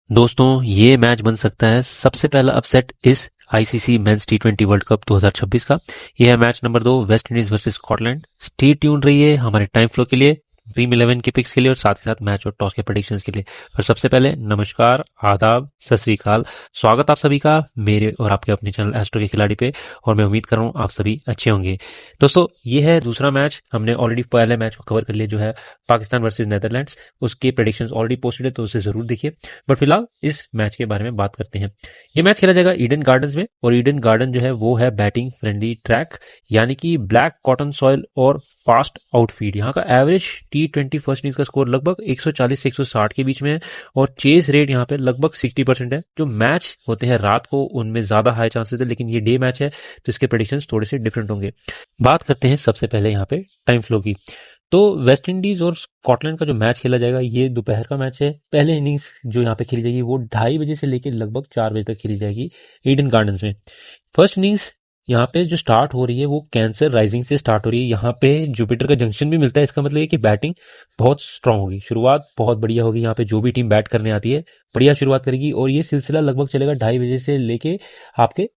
दोस्तों ये मैच बन सकता है सबसे पहला अपसेट इस आईसीसी मेंस टी20 वर्ल्ड कप 2026 का। यह है match number 2 West Indies versus Scotland. Stay tune रहिए हमारे टाइम फ्लो के लिए, ड्रीम 11 के पिक्स के लिए और साथ ही साथ मैच और टॉस के प्रेडिक्शंस के लिए। पर सबसे पहले नमस्कार, आदाब, सत श्री अकाल। स्वागत आप सभी का मेरे और आपके अपने चैनल एस्ट्रो के खिलाड़ी पे, और मैं उम्मीद कर रहा हूँ आप सभी अच्छे होंगे। दोस्तों ये है दूसरा मैच। हमने ऑलरेडी पहले मैच को कवर कर लिया जो है पाकिस्तान वर्सेज नीदरलैंड्स। उसके प्रेडिक्शंस ऑलरेडी पोस्टेड है तो उसे जरूर देखिए। बट फिलहाल इस मैच के बारे में बात करते हैं। ये मैच खेला जाएगा ईडन गार्डन्स में, और ईडन गार्डन जो है वो है बैटिंग फ्रेंडली ट्रैक, यानी कि ब्लैक कॉटन सॉइल और फास्ट आउटफील्ड। यहाँ का एवरेज टी20 फर्स्ट इनिंग्स का स्कोर लगभग 140 से 160 के बीच में है, और चेस रेट यहाँ पे लगभग 60% है। जो मैच होते हैं रात को उनमें ज्यादा हाई चांसेस है, लेकिन ये डे मैच है तो इसके प्रेडिक्शंस थोड़े से डिफरेंट होंगे। बात करते हैं सबसे पहले यहाँ पे टाइम फ्लो की। तो वेस्ट इंडीज और स्कॉटलैंड का जो मैच खेला जाएगा ये दोपहर का मैच है। पहले इनिंग्स जो यहाँ पे खेली जाएगी वो 2:30 बजे से लेकर लगभग 4 बजे तक खेली जाएगी ईडन गार्डन्स में। फर्स्ट इनिंग्स यहाँ पे जो स्टार्ट हो रही है वो कैंसर राइजिंग से स्टार्ट हो रही है। यहाँ पे जुपिटर का जंक्शन भी मिलता है। इसका मतलब है कि बैटिंग बहुत स्ट्रांग होगी, शुरुआत बहुत बढ़िया होगी। यहाँ पे जो भी टीम बैट करने आती है बढ़िया शुरुआत करेगी, और ये सिलसिला लगभग चलेगा 2:30 बजे से लेके आपके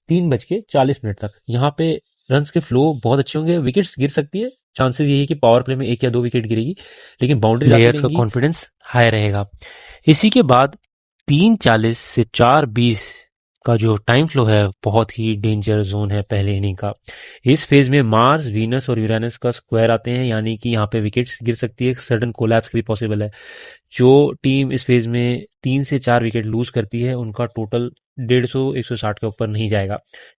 3:40 तक। यहाँ पे रन्स के फ्लो बहुत अच्छे होंगे, विकेट्स गिर सकती है। चांसेस यही है कि पावर प्ले में 1 या 2 विकेट गिरेगी, लेकिन बाउंड्री प्लेयर्स का कॉन्फिडेंस हाई रहेगा। इसी के बाद 3:40 से 4:20 का जो टाइम फ्लो है बहुत ही डेंजर जोन है पहले इनिंग का। इस फेज में मार्स, वीनस और यूरेनस का स्क्वायर आते हैं, यानी कि यहाँ पे विकेट्स गिर सकती है, सडन कोलैप्स भी पॉसिबल है। जो टीम इस फेज में 3 से 4 विकेट लूज करती है उनका टोटल 150-160 के ऊपर नहीं जाएगा।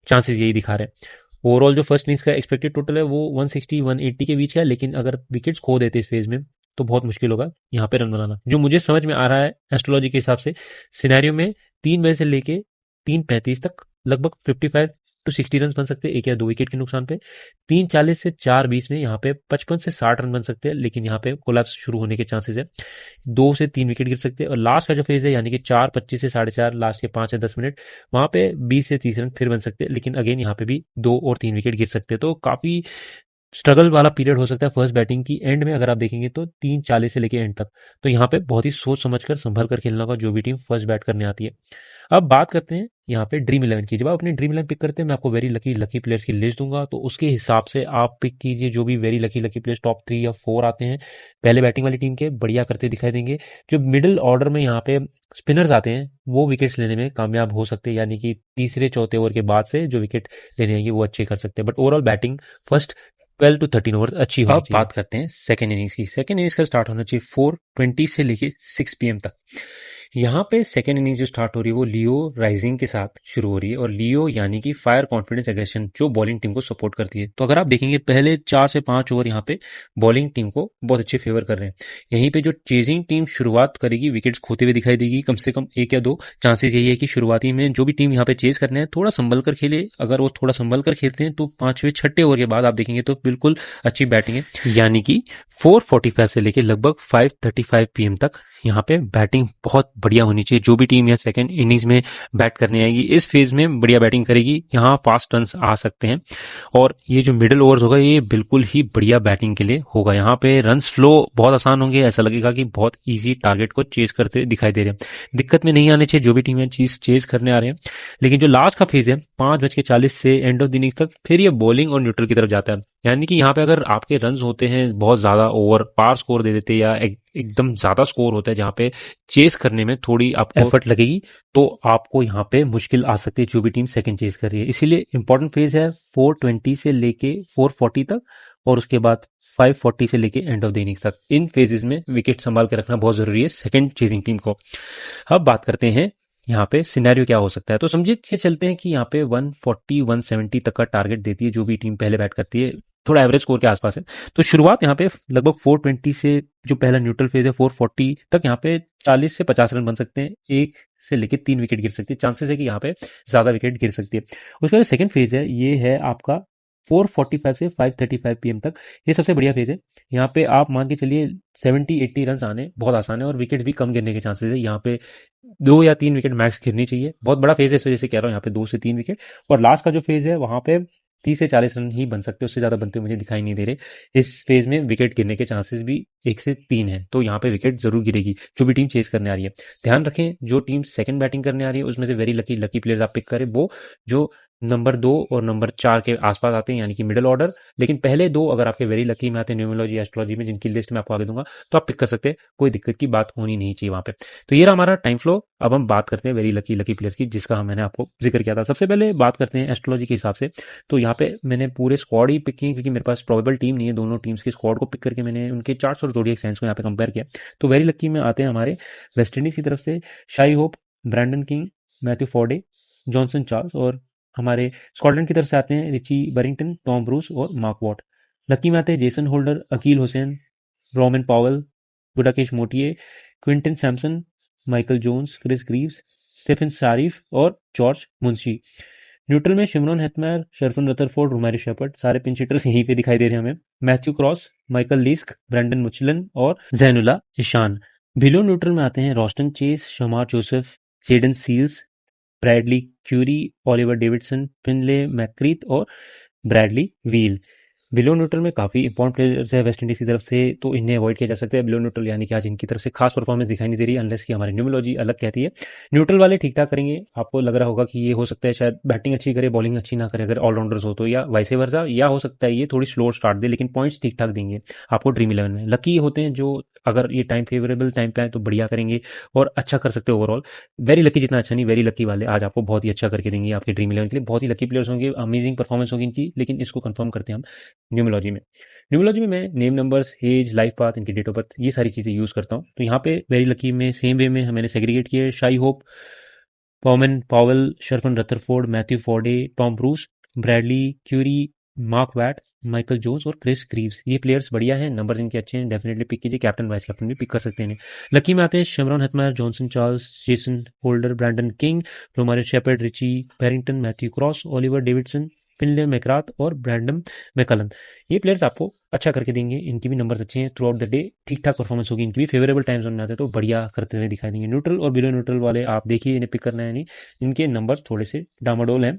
चांसेस यही दिखा रहे हैं। ओवरऑल जो फर्स्ट इनिंग्स का एक्सपेक्टेड टोटल है वो 160-180 के बीच है, लेकिन अगर विकेट्स खो देते इस फेज में तो बहुत मुश्किल होगा यहाँ पे रन बनाना। जो मुझे समझ में आ रहा है एस्ट्रोलॉजी के हिसाब से, सिनेरियो में 3 बजे से लेके 3:35 तक लगभग 55 to 60 रन बन सकते हैं 1 या 2 विकेट के नुकसान पे। 3:40 से 4:20 में यहाँ पे 55 से 60 रन बन सकते हैं, लेकिन यहाँ पे कोलैप्स शुरू होने के चांसेस है। 2 से 3 विकेट गिर सकते हैं, और लास्ट का जो फेज है यानी कि 4:25 से 4:30, लास्ट के 5 या 10 मिनट, वहां पे 20 से 30 रन फिर बन सकते हैं, लेकिन अगेन यहाँ पे भी 2 और 3 विकेट गिर सकते हैं। तो काफी स्ट्रगल वाला पीरियड हो सकता है फर्स्ट बैटिंग की एंड में। अगर आप देखेंगे तो 3:40 से लेके एंड तक, तो यहाँ पे बहुत ही सोच समझकर संभल कर खेलना होगा जो भी टीम फर्स्ट बैट करने आती है। अब बात करते हैं यहाँ पे ड्रीम 11 की। जब आप अपनी ड्रीम 11 पिक करते हैं, मैं आपको वेरी लकी प्लेयर्स की लिस्ट दूंगा, तो उसके हिसाब से आप पिक कीजिए। जो भी वेरी लकी प्लेयर्स टॉप 3 या 4 आते हैं पहले बैटिंग वाली टीम के, बढ़िया करते दिखाई देंगे। जो मिडिल ऑर्डर में यहाँ पे स्पिनर्स आते हैं वो विकेट्स लेने में कामयाब हो सकते हैं, यानी कि तीसरे चौथे ओवर के बाद से जो विकेट लेने आएंगे वो अच्छे कर सकते हैं। But overall batting first 12 to 13 over अच्छी होनी चाहिए। अब बात करते हैं सेकंड इनिंग्स की। सेकंड इनिंग्स का स्टार्ट होना चाहिए 4:20 से लेके 6 PM तक। यहाँ पे सेकेंड इनिंग जो स्टार्ट हो रही है वो लियो राइजिंग के साथ शुरू हो रही है, और लियो यानी कि फायर कॉन्फिडेंस एग्रेशन, जो बॉलिंग टीम को सपोर्ट करती है। तो अगर आप देखेंगे पहले 4 से 5 ओवर यहाँ पे बॉलिंग टीम को बहुत अच्छे फेवर कर रहे हैं। यहीं पे जो चेजिंग टीम शुरुआत करेगी विकेट्स खोते हुए दिखाई देगी, कम से कम 1 या 2। चांसेस यही है कि शुरुआती में जो भी टीम यहाँ पे चेज करने हैं थोड़ा संभल कर खेले। अगर वो थोड़ा संभल कर खेलते हैं तो 5वें-6ठे ओवर के बाद आप देखेंगे तो बिल्कुल अच्छी बैटिंग है, यानी कि 4:45 से लेके लगभग 5:35 PM तक यहाँ पे बैटिंग बहुत बढ़िया होनी चाहिए। जो भी टीम यहाँ सेकंड इनिंग्स में बैट करने आएगी इस फेज में बढ़िया बैटिंग करेगी, यहाँ फास्ट रन्स आ सकते हैं। और ये जो मिडिल ओवर्स होगा ये बिल्कुल ही बढ़िया बैटिंग के लिए होगा। यहाँ पे रन्स फ्लो बहुत आसान होंगे, ऐसा लगेगा कि बहुत इजी टारगेट को चेज करते दिखाई दे रहे हैं। दिक्कत में नहीं आने चाहिए जो भी टीम है चेज करने आ रहे हैं। लेकिन जो लास्ट का फेज है 5:40 से एंड ऑफ द इनिंग्स तक, फिर ये बॉलिंग और न्यूट्रल की तरफ जाता है। यानी कि यहाँ पे अगर आपके रन्स होते हैं बहुत ज्यादा, ओवर पार स्कोर दे देते या एकदम ज्यादा स्कोर होता है जहाँ पे चेस करने में थोड़ी आपको एफर्ट लगेगी, तो आपको यहाँ पे मुश्किल आ सकती है जो भी टीम सेकंड चेस कर रही है। इसीलिए इंपॉर्टेंट फेज है 4:20 से लेके 4:40 तक, और उसके बाद 5:40 से लेके एंड ऑफ द इनिंग्स तक। इन फेजेस में विकेट संभाल के रखना बहुत जरूरी है सेकंड चेजिंग टीम को। अब बात करते हैं यहाँ पे सिनेरियो क्या हो सकता है। तो समझिए चलते हैं कि यहाँ पे 140-170 तक का टारगेट देती है जो भी टीम पहले बैट करती है, थोड़ा एवरेज स्कोर के आसपास है। तो शुरुआत यहाँ पे लगभग 4:20 से, जो पहला न्यूट्रल फेज है 4:40 तक, यहाँ पे 40 से 50 रन बन सकते हैं। 1 से लेके 3 विकेट गिर सकती है, चांसेस है कि यहाँ पे ज्यादा विकेट गिर सकती है। उसका जो सेकंड फेज है ये है आपका 4:45 से 5:35 PM तक। ये सबसे बढ़िया फेज है। यहाँ पे आप मान के चलिए 70-80 रन आने बहुत आसान है, और विकेट भी कम गिरने के चांसेस है। यहाँ पे 2 या 3 विकेट मैक्स गिरनी चाहिए। बहुत बड़ा फेज है इस वजह से कह रहा हूँ यहाँ पे 2 से 3 विकेट। और लास्ट का जो फेज है वहां पे 30 से 40 रन ही बन सकते हैं, उससे ज़्यादा बनते मुझे दिखाई नहीं दे रहे। इस फेज में विकेट गिरने के चांसेस भी 1 से 3 है, तो यहाँ पे विकेट जरूर गिरेगी जो भी टीम चेस करने आ रही है। ध्यान रखें, जो टीम सेकंड बैटिंग करने आ रही है उसमें से वेरी लकी प्लेयर्स आप पिक करें, वो जो नंबर 2 और नंबर 4 के आसपास आते हैं, यानी कि मिडिल ऑर्डर। लेकिन पहले 2 अगर आपके वेरी लकी में आते हैं न्यूमरोलॉजी एस्ट्रोलॉजी में, जिनकी लिस्ट मैं आपको आगे दूंगा, तो आप पिक कर सकते हैं, कोई दिक्कत की बात होनी नहीं चाहिए वहां पे। तो ये रहा हमारा टाइम फ्लो। अब हम बात करते हैं वेरी लकी प्लेयर्स की, जिसका मैंने आपको जिक्र किया था। सबसे पहले बात करते हैं एस्ट्रोलॉजी के हिसाब से। तो यहाँ पे मैंने पूरे स्क्वाड ही पिक किए, क्योंकि मेरे पास प्रोबेबल टीम नहीं है। दोनों टीम्स के स्क्वाड को पिक करके मैंने उनके चार्ट्स और जोडिएक साइंस को यहाँ पे कंपेयर किया। तो वेरी लकी में आते हैं हमारे वेस्ट इंडीज की तरफ से Shai Hope, Brandon King, Matthew Forde, Johnson Charles. और हमारे स्कॉटलैंड की तरफ से आते हैं रिची बरिंगटन, टॉम ब्रूस और मार्क वॉट। लकी में आते हैं Jason Holder, Akeal Hosein, Rovman Powell, Gudakesh Motie, Quinton Sampson, Michael Jones, Chris Greaves, Stephen Sharif और जॉर्ज मुंशी। न्यूट्रल में Shimron Hetmyer, Sherfane Rutherford, Romario Shepherd, सारे pinch hitters यहीं पे दिखाई दे रहे हैं हमें। Matthew Cross, Michael Lisk, Brandon McMullen और जैनुला ईशान। बिलो न्यूट्रल में आते हैं Roston Chase, Shamar Joseph, Jayden Seales, Bradley Currie, Oliver Davidson, Finlay McCreath और ब्रैडली व्हील। बिलो न्यूट्रल में काफ़ी इंपॉर्टेंट प्लेयर्स है वेस्ट इंडीज की तरफ से, तो इन्हें अवॉइड किया जा सकता है। बिलो न्यूट्रल यानी कि आज इनकी तरफ से खास परफॉर्मेंस दिखाई नहीं दे रही, अनलेस कि हमारी न्यूमरोलॉजी अलग कहती है। न्यूट्रल वाले ठीक ठाक करेंगे, आपको लग रहा होगा कि ये हो सकता है शायद बैटिंग अच्छी करे, बॉलिंग अच्छी ना करे अगर ऑलराउंडर्स हो तो, या वाइसे वर्सा, या हो सकता है ये थोड़ी स्लो स्टार्ट दे लेकिन पॉइंट्स ठीक ठाक देंगे आपको ड्रीम 11 में। लकी होते हैं जो अगर ये टाइम फेवरेबल टाइम पे आए तो बढ़िया करेंगे और अच्छा कर सकते हैं ओवरऑल। वेरी लकी जितना अच्छा नहीं, वेरी लकी वाले आज आपको बहुत ही अच्छा करके देंगे आपके ड्रीम 11 के लिए। बहुत ही लकी प्लेयर्स होंगे, अमेजिंग परफॉर्मेंस होगी इनकी, लेकिन इसको कंफर्म करते हैं हम न्यूमरोलॉजी में। न्यूमरोलॉजी में मैं name, numbers, age, life path, इनकी डेट ऑफ बर्थ, ये सारी चीज़ें यूज़ करता हूँ। तो यहाँ पे वेरी लकी में सेम वे में मैंने सेग्रीगेट किया है। Shai Hope, Rovman Powell, Sherfane Rutherford, Matthew Forde, Tom Bruce, Bradley Currie, Mark Watt, Michael Jones और क्रिस ग्रीव्स। ये प्लेयर्स बढ़िया हैं, नंबर इनके अच्छे हैं, डेफिनेटली पिक कीजिए। कैप्टन वाइस कैप्टन भी पिक कर सकते हैं। लकी में आते हैं Shimron Hetmyer, Johnson Charles, Jason Holder, Brandon King, Romario Shepherd, Richie Berrington, Matthew Cross, Oliver Davidson, Finlay McCreath और ब्रैंडम मैकलन। ये प्लेयर्स आपको अच्छा करके देंगे, इनकी भी नंबर्स अच्छे हैं। थ्रू आउट द डे ठीक ठाक परफॉर्मेंस होगी इनकी भी, फेवरेबल टाइम जोन में आते हैं तो बढ़िया करते हुए दिखाई देंगे। न्यूट्रल और बिलो न्यूट्रल वाले आप देखिए, इन्हें पिक करना है नहीं, इनके नंबर्स थोड़े से डामाडोल हैं।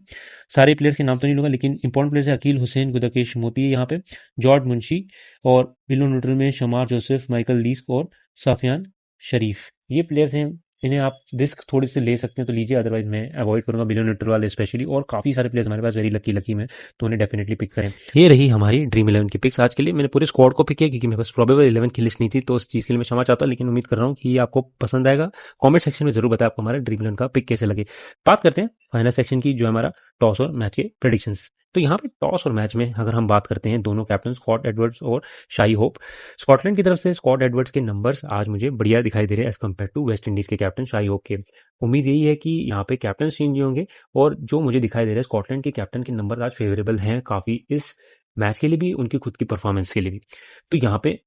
सारे प्लेयर्स के नाम तो नहीं लूंगा, लेकिन इंपॉर्टेंट प्लेयर्स है अकील हुसैन, गुदाकेश मोती है यहाँ पे, जॉर्ज मुंशी, और बिलो न्यूट्रल में शमार जोसेफ, माइकल लीस्क और साफियान शरीफ। ये प्लेयर्स हैं, इन्हें आप रिस्क थोड़ी सी ले सकते हैं तो लीजिए, अदरवाइज मैं अवॉइड करूंगा बिलो न्यूट्रल वाले स्पेशली। और काफी सारे प्लेयर्स हमारे पास वेरी लकी में, तो उन्हें डेफिनेटली पिक करें। ये रही हमारी ड्रीम 11 की पिक्स आज के लिए। मैंने पूरे स्क्वाड को पिक किया क्योंकि मेरे पास प्रोबेबल 11 की लिस्ट नहीं थी, तो उस चीज़ के लिए मैं क्षमा चाहता हूं, लेकिन उम्मीद कर रहा हूँ कि ये आपको पसंद आएगा। कमेंट सेक्शन में जरूर बताएं आपको हमारा ड्रीम 11 का पिक कैसे लगे। बात करते हैं फाइनल सेक्शन की, जो हमारा टॉस और मैच के प्रेडिक्शंस। तो यहाँ पे टॉस और मैच में अगर हम बात करते हैं दोनों कैप्टन स्कॉट एडवर्ड्स और शाई होप, स्कॉटलैंड की तरफ से स्कॉट एडवर्ड्स के नंबर्स आज मुझे बढ़िया दिखाई दे रहे हैं as compared to West Indies के कैप्टन शाई होप के। उम्मीद यही है कि यहाँ पे कैप्टन चेंज होंगे, और जो मुझे दिखाई दे रहा है स्कॉटलैंड के कैप्टन के नंबर आज फेवरेबल हैं काफी, इस मैच के लिए भी, उनकी खुद की परफॉर्मेंस के लिए भी। तो यहाँ पे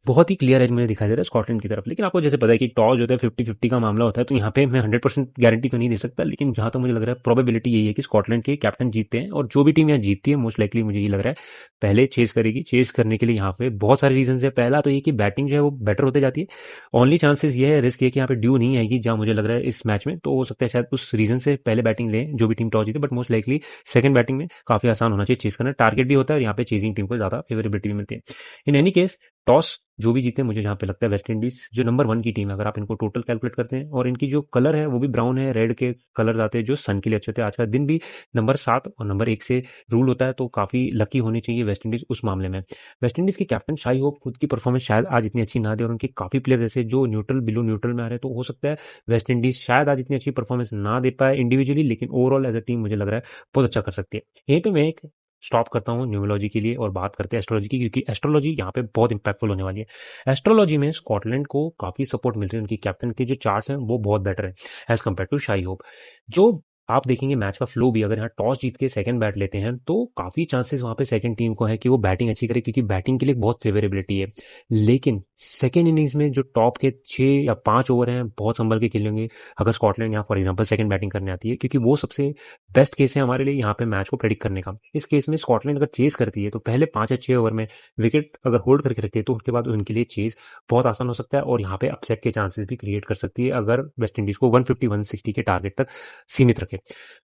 बहुत ही क्लियर एज मुझे दिखाई दे रहा है स्कॉटलैंड की तरफ। लेकिन आपको जैसे पता है कि टॉस जो है 50-50 का मामला होता है, तो यहाँ पे मैं 100% गारंटी तो नहीं दे सकता, लेकिन जहां तक मुझे लग रहा है प्रोबेबिलिटी यही है कि स्कॉटलैंड के कैप्टन जीतते हैं। और जो भी टीम यहाँ जीतती है मोस्ट लाइकली मुझे ये लग रहा है पहले चेस करेगी। चेस करने के लिए यहाँ पे बहुत सारे रीजन है। पहला तो ये कि बैटिंग जो है वो बेटर होते जाती है। ओनली चांसेस ये है, रिस्क ये कि यहाँ पे ड्यू नहीं आएगी जहां मुझे लग रहा है इस मैच में, तो हो सकता है शायद उस रीजन से पहले बैटिंग लें जो भी टीम टॉस जीते। But most likely second batting में काफी आसान होना चाहिए चेस करना, टारगेट भी होता है और यहाँ पे चेजिंग टीम को ज्यादा फेवरेबिलिटी भी मिलती है। इन एनी केस टॉस जो भी जीते, मुझे जहाँ पे लगता है वेस्ट इंडीज जो नंबर 1 की टीम है, अगर आप इनको टोटल कैलकुलेट करते हैं, और इनकी जो कलर है वो भी ब्राउन है, रेड के कलर आते हैं जो सन के लिए अच्छे होते हैं। आज का दिन भी नंबर 7 और नंबर 1 से रूल होता है, तो काफी लकी होनी चाहिए वेस्ट इंडीज उस मामले में। वेस्ट इंडीज के कैप्टन शाई होप खुद की परफॉर्मेंस शायद आज इतनी अच्छी ना दे, और उनके काफी प्लेयर ऐसे जो न्यूट्रल बिलो न्यूट्रल में आ रहे हैं, तो हो सकता है वेस्ट इंडीज शायद आज इतनी अच्छी परफॉर्मेंस ना दे पाए इंडिविजुअली, लेकिन ओवरऑल एज अ टीम मुझे लग रहा है बहुत अच्छा कर सकती है। यहीं पे मैं एक स्टॉप करता हूँ न्यूमरोलॉजी के लिए और बात करते हैं एस्ट्रोलॉजी की, क्योंकि एस्ट्रोलॉजी यहाँ पे बहुत इंपैक्टफुल होने वाली है। एस्ट्रोलॉजी में स्कॉटलैंड को काफी सपोर्ट मिल रही है, उनकी कैप्टन के जो चार्ट्स हैं वो बहुत बेटर है as compared to Shai Hope. जो आप देखेंगे मैच का फ्लो भी, अगर यहाँ टॉस जीत के सेकंड बैट लेते हैं तो काफी चांसेस वहां पे सेकंड टीम को है कि वो बैटिंग अच्छी करे, क्योंकि बैटिंग के लिए बहुत फेवरेबिलिटी है। लेकिन सेकंड इनिंग्स में जो टॉप के 6 या 5 ओवर हैं बहुत संभल के खेलेंगे अगर स्कॉटलैंड यहाँ फॉर एग्जाम्पल सेकंड बैटिंग करने आती है, क्योंकि वो सबसे बेस्ट केस है हमारे लिए यहाँ पे मैच को प्रेडिक्ट करने का। इस केस में स्कॉटलैंड अगर चेस करती है तो पहले 5 या 6 ओवर में विकेट अगर होल्ड करके रखती है, तो उसके बाद उनके लिए चेस बहुत आसान हो सकता है, और यहाँ पे अपसेट के चांसेस भी क्रिएट कर सकती है अगर वेस्ट इंडीज को 150-160 के टारगेट तक सीमित रखे।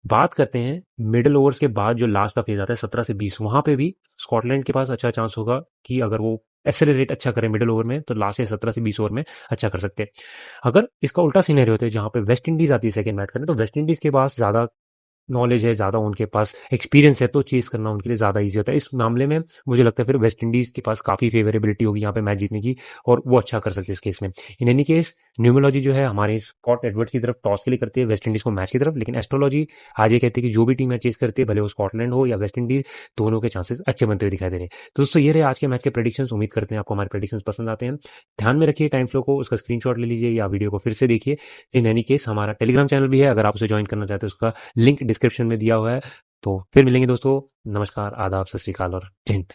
बात करते हैं मिडिल ओवर्स के बाद जो लास्ट का फेज आता है 17 से 20, वहां पे भी स्कॉटलैंड के पास अच्छा चांस होगा कि अगर वो एक्सेलरेट अच्छा करे मिडिल ओवर में तो लास्ट के 17 से 20 ओवर में अच्छा कर सकते हैं। अगर इसका उल्टा सीनरी होता है जहां पे वेस्ट इंडीज आती है सेकंड मैच करने, तो वेस्ट इंडीज के पास ज्यादा नॉलेज है, ज़्यादा उनके पास एक्सपीरियंस है, तो चेस करना उनके लिए ज़्यादा ईजी होता है। इस मामले में मुझे लगता है फिर वेस्ट इंडीज़ के पास काफ़ी फेवरेबिलिटी होगी यहाँ पे मैच जीतने की, और वो अच्छा कर सकते हैं इस केस में। इन एनी केस न्यूमोलॉजी जो है हमारे स्कॉट एडवर्ड्स की तरफ टॉस के लिए करती है, वेस्ट इंडीज़ को मैच की तरफ, लेकिन एस्ट्रोलॉजी आज ये कहती है कि जो भी टीम मैच चेस करती है, भले वो स्कॉटलैंड हो या वेस्ट इंडीज, दोनों के चांसेस अच्छे बनते हुए दिखाई दे रहे हैं। तो दोस्तों ये रहे आज के मैच के प्रेडिक्शन। उम्मीद करते हैं आपको हमारे प्रेडिक्शन पसंद आते हैं। ध्यान में रखिए टाइम फ्लो को, उसका स्क्रीनशॉट ले लीजिए या वीडियो को फिर से देखिए। इन एनी केस हमारा टेलीग्राम चैनल भी है, अगर आप उसे ज्वाइन करना चाहते हैं उसका लिंक डिस्क्रिप्शन में दिया हुआ है। तो फिर मिलेंगे दोस्तों। नमस्कार, आदाब, सत श्री अकाल और जय हिंद।